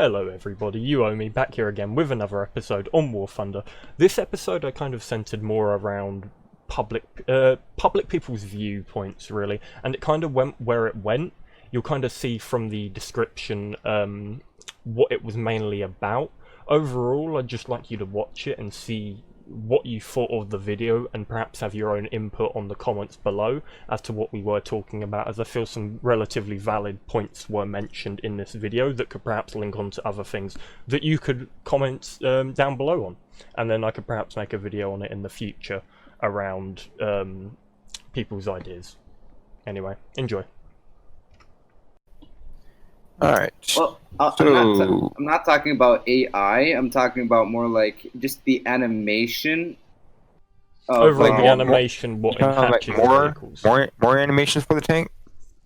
Hello everybody, Uome back here again with another episode on War Thunder. This episode I kind of centered more around public people's viewpoints really, and it kind of went where it went. You'll kind of see from the description what it was mainly about. Overall, I'd just like you to watch it and see what you thought of the video and perhaps have your own input on the comments below as to what we were talking about, as I feel some relatively valid points were mentioned in this video that could perhaps link on to other things that you could comment down below on, and then I could perhaps make a video on it in the future around people's ideas. Anyway, enjoy. Alright. Well, So I'm not talking about AI. I'm talking about more like just the animation. Overall, like the animation, what enhances the vehicles. more animations for the tank?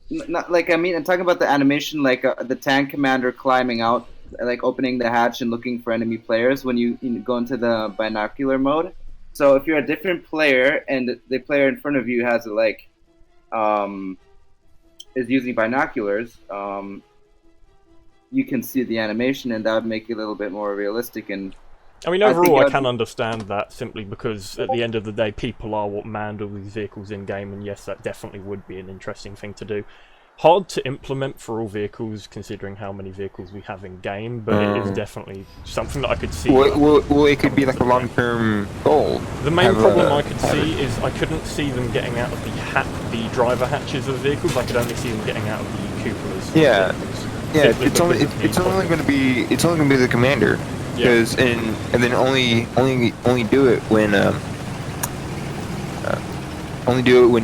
Not like I'm talking about the animation, like the tank commander climbing out, like opening the hatch and looking for enemy players when you go into the binocular mode. So if you're a different player and the player in front of you has like is using binoculars, you can see the animation, and that would make it a little bit more realistic. And I mean, overall, I can understand that simply because at the end of the day, people are what manned all these vehicles in game, and yes, that definitely would be an interesting thing to do. Hard to implement for all vehicles, considering how many vehicles we have in game, but it is definitely something that I could see. Well, it could be like a long-term goal. The main problem I could see is I couldn't see them getting out of the driver hatches of vehicles. I could only see them getting out of the cupolas. Yeah. Yeah, it's only going to be the commander, because and then only do it when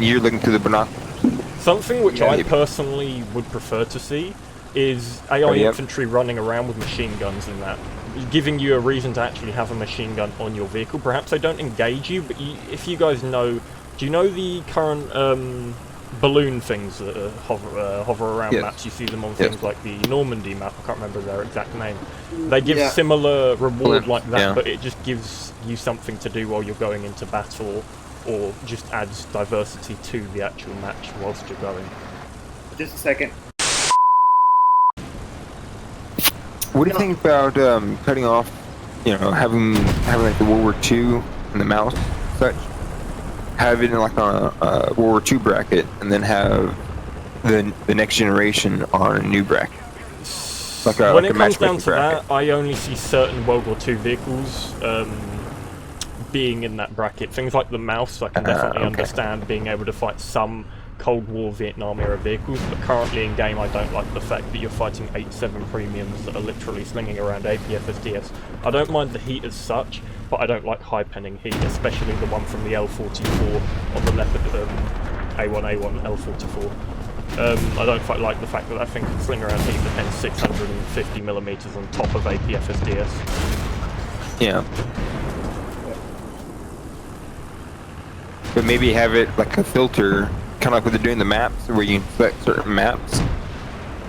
you're looking through the binoculars. Something which I personally would prefer to see is AI infantry running around with machine guns and that, giving you a reason to actually have a machine gun on your vehicle. Perhaps they don't engage you, but if you guys know, do you know the current balloon things that hover around maps? You see them on things like the Normandy map. I can't remember their exact name. They give similar reward like that, but it just gives you something to do while you're going into battle, or just adds diversity to the actual match whilst you're going. Just a second. What do you think about cutting off, having like the World War II and the mouse such? Have it in like a World War II bracket, and then have the next generation on a new bracket. When it comes down to that, I only see certain World War II vehicles being in that bracket. Things like the mouse, I can definitely understand being able to fight some Cold War Vietnam era vehicles, but currently in game I don't like the fact that you're fighting 8.7 premiums that are literally slinging around APFSDS. I don't mind the heat as such, but I don't like high penning heat, especially the one from the L44 on the Leopard A1A1 L44. I don't quite like the fact that that thing can sling around heat that pen 650mm on top of APFSDS. Yeah. But maybe have it like a filter, kind of like what they're doing the maps, where you can select certain maps.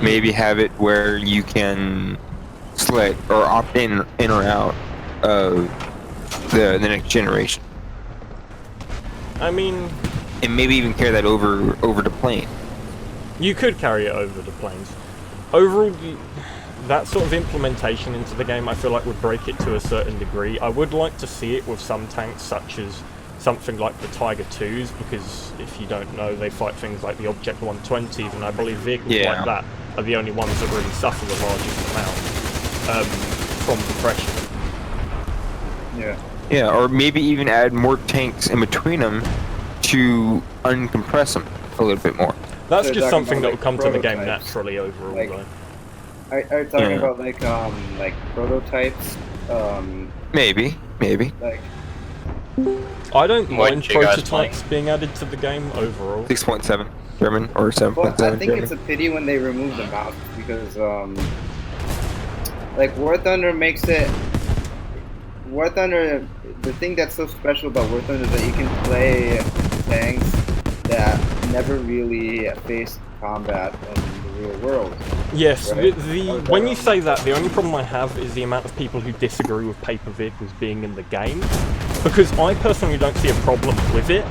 Maybe have it where you can select or opt in or out of the next generation. I mean, and maybe even carry that over the plane. You could carry it over the planes. Overall, that sort of implementation into the game I feel like would break it to a certain degree. I would like to see it with some tanks, such as something like the Tiger 2s, because if you don't know, they fight things like the Object 120s, and I believe vehicles like that are the only ones that really suffer the largest amount from depression. Yeah, or maybe even add more tanks in between them to uncompress them a little bit more. That's just something that will come to the game naturally overall, though. Are you talking about like prototypes? Maybe. Like, I don't mind prototypes being added to the game overall. 6.7 German or 7.7 well, I think German. it's a pity when they remove the mouse, because like War Thunder makes it. War Thunder, the thing that's so special about War Thunder is that you can play tanks that never really faced combat in the real world. Yes, right? when you say that, the only problem I have is the amount of people who disagree with paper vehicles being in the game, because I personally don't see a problem with it.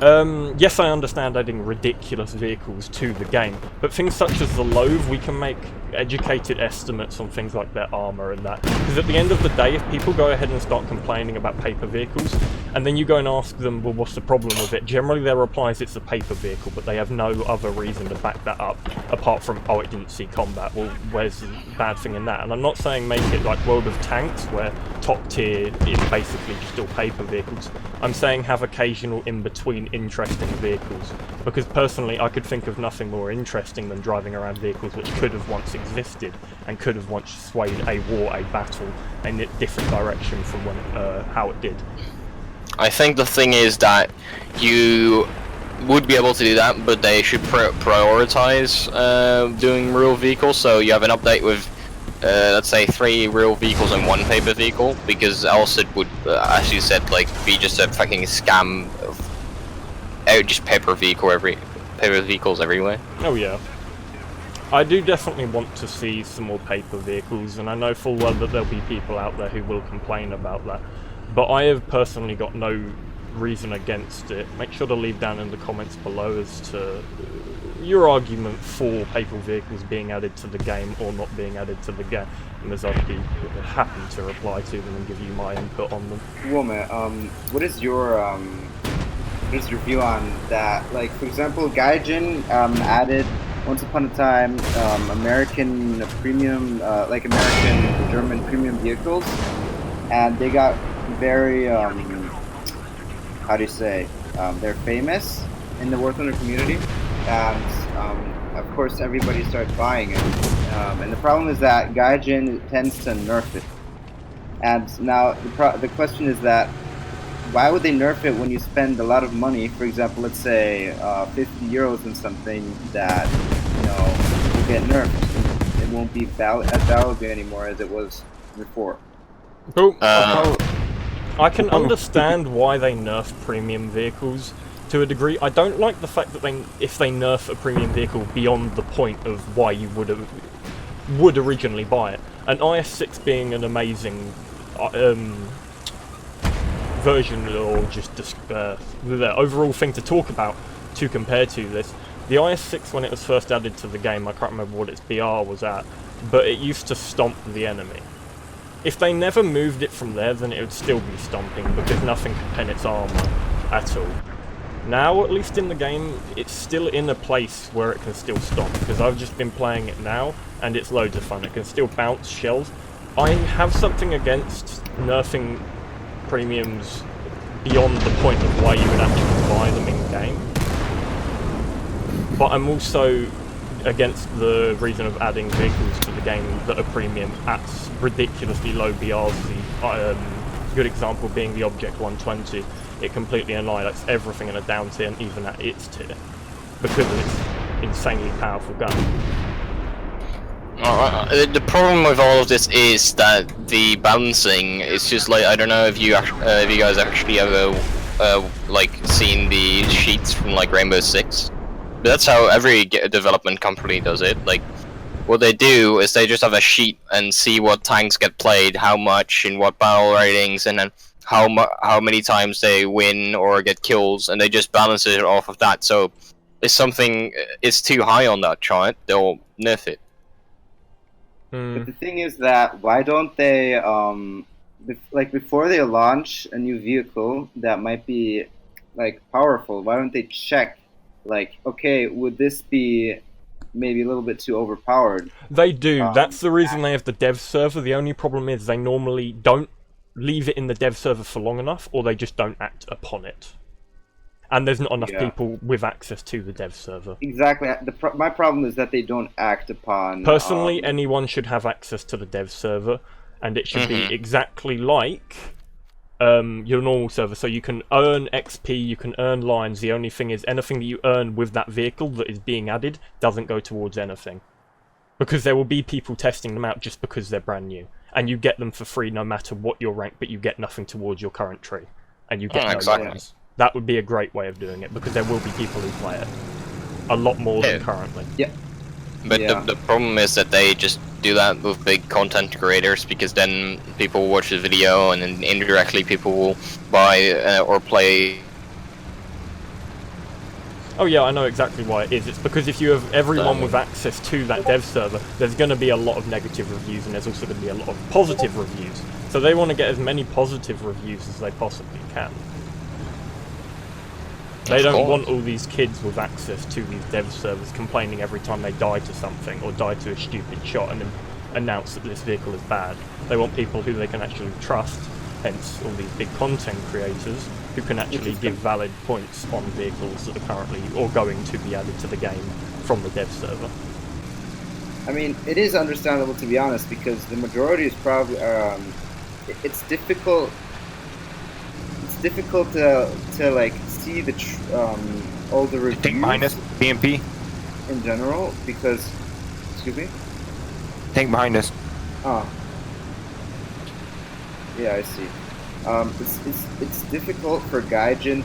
Yes, I understand adding ridiculous vehicles to the game, but things such as the Loathe, we can make educated estimates on things like their armor and that. Because at the end of the day, if people go ahead and start complaining about paper vehicles, and then you go and ask them, well, what's the problem with it? Generally their reply is it's a paper vehicle, but they have no other reason to back that up, apart from, oh, it didn't see combat. Well, where's the bad thing in that? And I'm not saying make it like World of Tanks, where top tier is basically just all paper vehicles. I'm saying have occasional in-between interesting vehicles, because personally I could think of nothing more interesting than driving around vehicles which could have once existed and could have once swayed a war, a battle in a different direction from when how it did. I think the thing is that you would be able to do that, but they should prioritize doing real vehicles, so you have an update with let's say 3 real vehicles and 1 paper vehicle, because else it would, as you said, like be just a fucking scam of just paper vehicles everywhere. Oh yeah. I do definitely want to see some more paper vehicles, and I know full well that there'll be people out there who will complain about that. But I have personally got no reason against it. Make sure to leave down in the comments below as to your argument for paper vehicles being added to the game or not being added to the game, and as I'd be happy to reply to them and give you my input on them. Uome, what is your view on that? Like, for example, Gaijin added once upon a time American premium, like American German premium vehicles, and they got very how do you say? They're famous in the War Thunder community, and of course everybody started buying it. And the problem is that Gaijin tends to nerf it. And now the question is that why would they nerf it when you spend a lot of money? For example, let's say 50 euros in something that will get nerfed. It won't be as valuable anymore as it was before. Cool. I can understand why they nerf premium vehicles to a degree. I don't like the fact that if they nerf a premium vehicle beyond the point of why you would originally buy it. An IS-6 being an amazing version, or just the overall thing to talk about to compare to this. The IS-6, when it was first added to the game, I can't remember what its BR was at, but it used to stomp the enemy. If they never moved it from there, then it would still be stomping, because nothing can pen its armor at all. Now, at least in the game, it's still in a place where it can still stomp, because I've just been playing it now, and it's loads of fun. It can still bounce shells. I have something against nerfing premiums beyond the point of why you would actually buy them in-game. But I'm also against the reason of adding vehicles to the game that are premium at ridiculously low BRs. The good example being the Object 120. It completely annihilates everything in a down tier, and even at its tier, because of its insanely powerful gun. The problem with all of this is that the balancing is just like, I don't know if you guys actually ever like seen the sheets from like Rainbow Six. But that's how every development company does it. Like, what they do is they just have a sheet and see what tanks get played, how much, in what battle ratings, and then how many times they win or get kills, and they just balance it off of that. So if something is too high on that chart, they'll nerf it. But the thing is that why don't they like before they launch a new vehicle that might be like powerful, why don't they check like, okay, would this be maybe a little bit too overpowered? They do. That's the reason they have the dev server. The only problem is they normally don't leave it in the dev server for long enough, or they just don't act upon it. And there's not enough people with access to the dev server. Exactly. My problem is that they don't act upon... Personally, anyone should have access to the dev server, and it should be exactly like your normal server. So you can earn XP, you can earn lines. The only thing is, anything that you earn with that vehicle that is being added doesn't go towards anything. Because there will be people testing them out just because they're brand new. And you get them for free no matter what your rank, but you get nothing towards your current tree. And you get no lines. That would be a great way of doing it, because there will be people who play it. A lot more than currently. Yeah. But the problem is that they just do that with big content creators, because then people watch the video, and then indirectly people will buy or play Oh yeah, I know exactly why it is. It's because if you have everyone with access to that dev server, there's going to be a lot of negative reviews, and there's also going to be a lot of positive reviews. So they want to get as many positive reviews as they possibly can. They don't want all these kids with access to these dev servers complaining every time they die to something, or die to a stupid shot, and then announce that this vehicle is bad. They want people who they can actually trust, hence all these big content creators, who can actually give valid points on vehicles that are currently or going to be added to the game from the dev server. I mean, it is understandable, to be honest, because the majority is probably it's difficult. It's difficult to like see the all the reviews. Tank behind us, BMP. In general, because excuse me. Tank behind us. Oh. Yeah, I see. It's difficult for Gaijin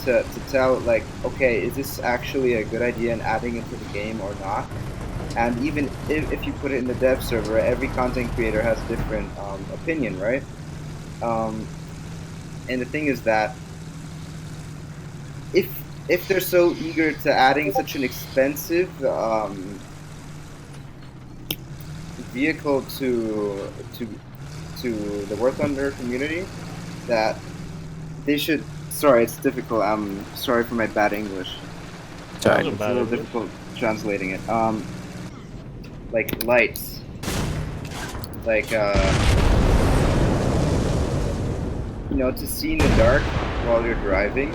to tell, like, okay, is this actually a good idea in adding it to the game or not? And even if you put it in the dev server, every content creator has a different opinion, right? And the thing is that if they're so eager to adding such an expensive vehicle to the War Thunder community, that they should. Sorry, it's difficult. I'm sorry for my bad English. Sorry. It's a little difficult translating it. Like lights, like you know, to see in the dark while you're driving.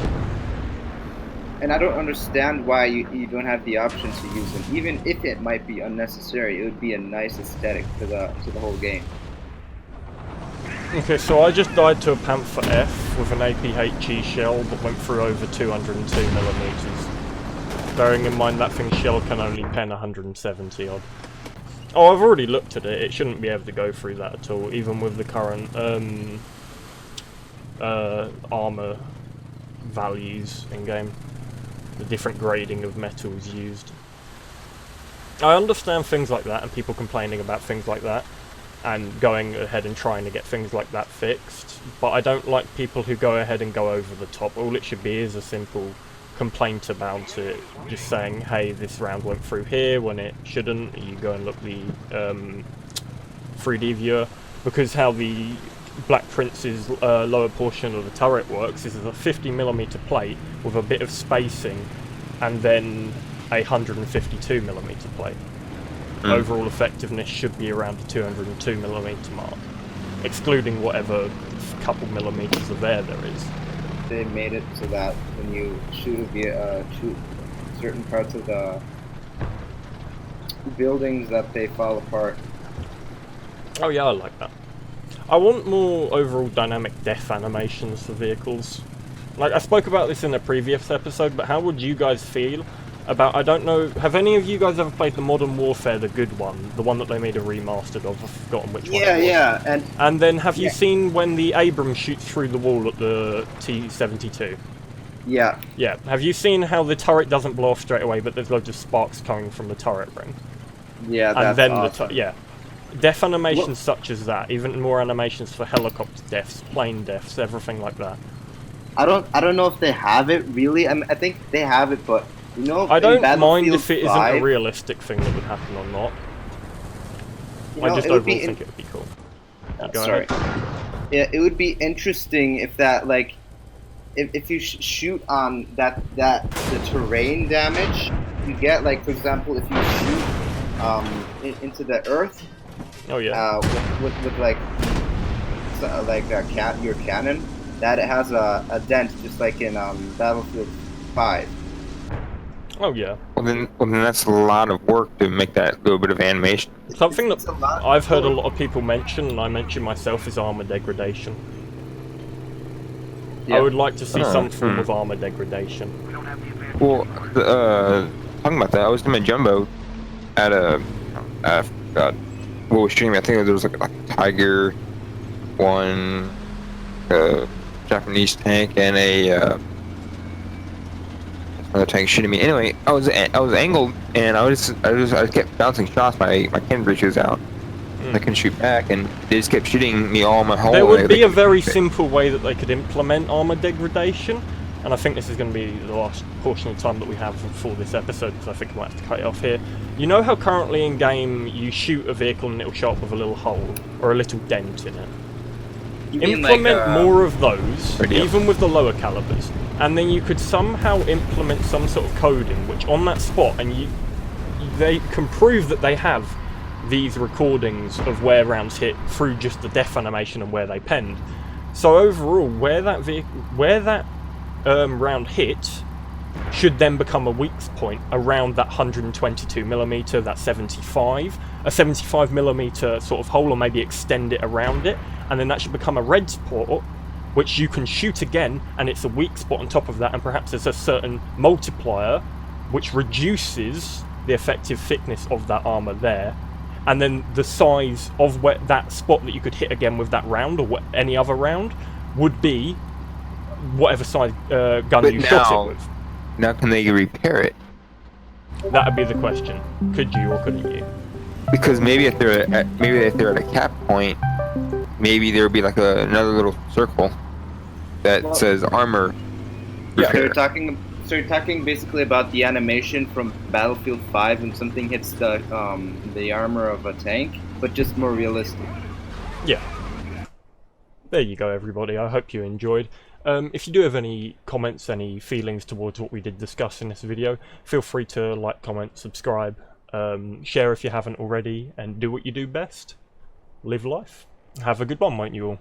And I don't understand why you don't have the option to use them, even if it might be unnecessary. It would be a nice aesthetic to the whole game. Okay, so I just died to a Panther F with an APHE shell that went through over 202 millimeters. Bearing in mind that thing's shell can only pen 170 odd. Oh, I've already looked at it. It shouldn't be able to go through that at all, even with the current armor values in game. The different grading of metals used. I understand things like that and people complaining about things like that and going ahead and trying to get things like that fixed, but I don't like people who go ahead and go over the top. All it should be is a simple complaint about it, just saying, hey, this round went through here when it shouldn't. You go and look the 3D viewer, because how the Black Prince's lower portion of the turret works is a 50mm plate with a bit of spacing and then a 152mm plate. Overall effectiveness should be around the 202mm mark, excluding whatever couple millimeters of air there is. They made it so that when you shoot certain parts of the buildings, that they fall apart. Oh yeah, I like that. I want more overall dynamic death animations for vehicles. Like, I spoke about this in a previous episode, but how would you guys feel about, I don't know, have any of you guys ever played the Modern Warfare, the good one? The one that they made a remastered of, I've forgotten which one it was. Yeah, and then have you seen when the Abrams shoots through the wall at the T-72? Yeah. Yeah, have you seen how the turret doesn't blow off straight away, but there's loads of sparks coming from the turret ring? Yeah, that's and then awesome. yeah. Death animations such as that, even more animations for helicopter deaths, plane deaths, everything like that. I don't know if they have it really. I think they have it, but you know, I don't mind if it isn't a realistic thing that would happen or not. I just overall think it would be cool. Sorry. Yeah, it would be interesting if that, like, if you shoot on the terrain damage you get, like, for example, if you shoot into the earth. Oh yeah. With like your cannon, that it has a dent, just like in Battlefield 5. Oh yeah. Well then that's a lot of work to make that little bit of animation. Something that I've heard a lot of people mention, and I mention myself, is armor degradation. Yeah. I would like to see some form of armor degradation. Well, talking about that, I was doing a jumbo at I forgot what was streaming. I think there was like a Tiger, one Japanese tank, and another tank shooting me. Anyway, I was angled, and I kept bouncing shots. My cannon breach was out. I couldn't shoot back, and they just kept shooting me all my whole. There would be a very simple way that they could implement armor degradation, and I think this is going to be the last portion of time that we have for this episode, because I think I might have to cut it off here. You know how currently in game you shoot a vehicle and it'll show up with a little hole or a little dent in it? You mean Implement like, more of those, Idea. even with the lower calibers, and then you could somehow implement some sort of coding which on that spot, and they can prove that they have these recordings of where rounds hit through just the death animation and where they penned. So overall, where that round hit should then become a weak point around that 122mm, that 75, a 75mm sort of hole, or maybe extend it around it, and then that should become a red spot, which you can shoot again, and it's a weak spot on top of that, and perhaps there's a certain multiplier which reduces the effective thickness of that armor there, and then the size of that spot that you could hit again with that round, or any other round, would be whatever size gun you shot it with. Now can they repair it? That would be the question. Could you or couldn't you? Because maybe if they're at a cap point, maybe there would be like another little circle that says armor So repair. you're talking basically about the animation from Battlefield 5 when something hits the armor of a tank, but just more realistic. Yeah. There you go, everybody. I hope you enjoyed. If you do have any comments, any feelings towards what we did discuss in this video, feel free to like, comment, subscribe, share if you haven't already, and do what you do best. Live life. Have a good one, won't you all?